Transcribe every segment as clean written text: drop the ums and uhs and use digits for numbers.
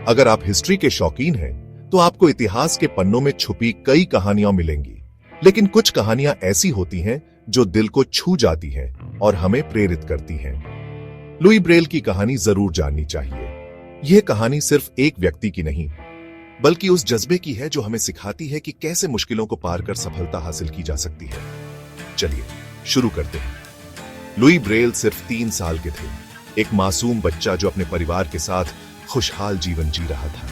अगर आप हिस्ट्री के शौकीन हैं, तो आपको इतिहास के पन्नों में छुपी कई कहानियां मिलेंगी। लेकिन कुछ कहानियां ऐसी होती हैं जो दिल को छू जाती हैं और हमें प्रेरित करती हैं। लुई ब्रेल की कहानी जरूर जाननी चाहिए। यह कहानी सिर्फ एक व्यक्ति की नहीं, बल्कि उस जज्बे की है जो हमें सिखाती है कि कैसे मुश्किलों को पार कर सफलता हासिल की जा सकती है। चलिए शुरू करते हैं। लुई ब्रेल सिर्फ 3 साल के थे, एक मासूम बच्चा जो अपने परिवार के साथ खुशहाल जीवन जी रहा था,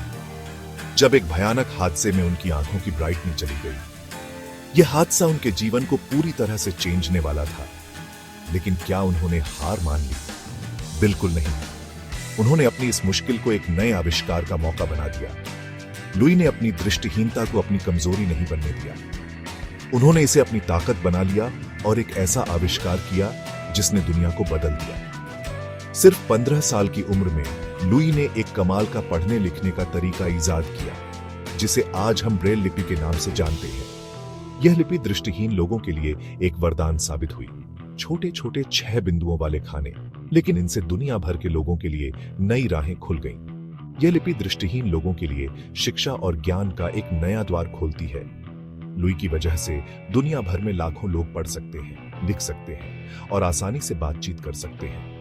जब एक भयानक हादसे में उनकी आंखों की ब्राइटनिंग चली गई। यह हादसा उनके जीवन को पूरी तरह से चेंजने वाला था। लेकिन क्या उन्होंने हार मान ली? बिल्कुल नहीं। उन्होंने अपनी इस मुश्किल को एक नए आविष्कार का मौका बना दिया। लुई ने अपनी दृष्टिहीनता को अपनी कमजोरी नहीं बनने दिया। उन्होंने इसे अपनी ताकत बना लिया और एक ऐसा आविष्कार किया जिसने दुनिया को बदल दिया। सिर्फ 15 साल की उम्र में लुई ने एक कमाल का पढ़ने लिखने का तरीका ईजाद किया, जिसे आज हम ब्रेल लिपि के नाम से जानते हैं। यह लिपि दृष्टिहीन लोगों के लिए एक वरदान साबित हुई। छोटे छोटे 6 बिंदुओं वाले खाने, लेकिन इनसे दुनिया भर के लोगों के लिए नई राहें खुल गईं। यह लिपि दृष्टिहीन लोगों के लिए शिक्षा और ज्ञान का एक नया द्वार खोलती है। लुई की वजह से दुनिया भर में लाखों लोग पढ़ सकते हैं, लिख सकते हैं और आसानी से बातचीत कर सकते हैं।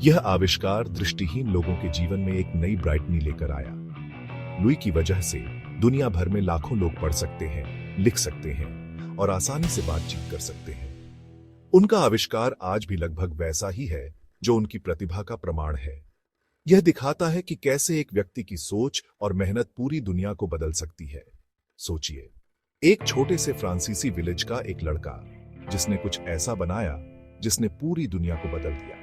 यह आविष्कार दृष्टिहीन लोगों के जीवन में एक नई ब्राइटनी लेकर आया। लुई की वजह से दुनिया भर में लाखों लोग पढ़ सकते हैं, लिख सकते हैं और आसानी से बातचीत कर सकते हैं। उनका आविष्कार आज भी लगभग वैसा ही है जो उनकी प्रतिभा का प्रमाण है। यह दिखाता है कि कैसे एक व्यक्ति की सोच और मेहनत पूरी दुनिया को बदल सकती है। सोचिए, एक छोटे से फ्रांसीसी विलेज का एक लड़का जिसने कुछ ऐसा बनाया जिसने पूरी दुनिया को बदल दिया।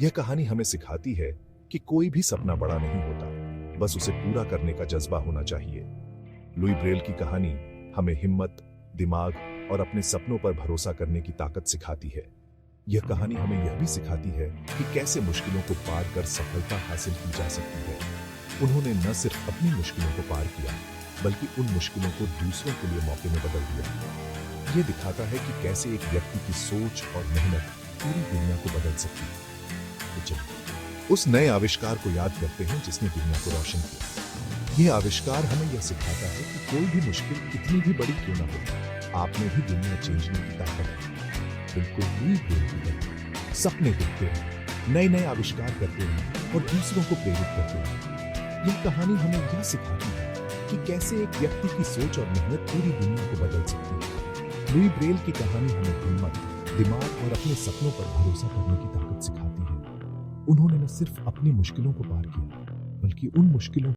यह कहानी हमें सिखाती है कि कोई भी सपना बड़ा नहीं होता, बस उसे पूरा करने का जज्बा होना चाहिए। लुई ब्रेल की कहानी हमें हिम्मत, दिमाग और अपने सपनों पर भरोसा करने की ताकत सिखाती है। यह कहानी हमें यह भी सिखाती है कि कैसे मुश्किलों को पार कर सफलता हासिल की जा सकती है। उन्होंने न सिर्फ अपनी मुश्किलों को पार किया, बल्कि उन मुश्किलों को दूसरों के लिए मौके में बदल दिया। यह दिखाता है कि कैसे एक व्यक्ति की सोच और मेहनत पूरी दुनिया को बदल सकती है। तो चलिए उस नए आविष्कार को याद करते हैं जिसने दुनिया को रोशन किया। यह आविष्कार हमें यह सिखाता है कि कोई भी मुश्किल कितनी भी बड़ी क्यों ना हो, आप में भी दुनिया चेंजने की ताकत है। बिल्कुल लुई ब्रेल की तरह सपने देखते हैं, नए नए आविष्कार करते हैं और दूसरों को प्रेरित करते हैं। यह कहानी हमें यह सिखाती है कि कैसे एक व्यक्ति की सोच और मेहनत पूरी दुनिया को बदल सकती है। लुई ब्रेल की कहानी हमें हिम्मत, दिमाग और अपने सपनों पर भरोसा करने की ताकत सिखाती है। उन्होंने न सिर्फ अपनी मुश्किलों को पार किया, बल्कि उन मुश्किलों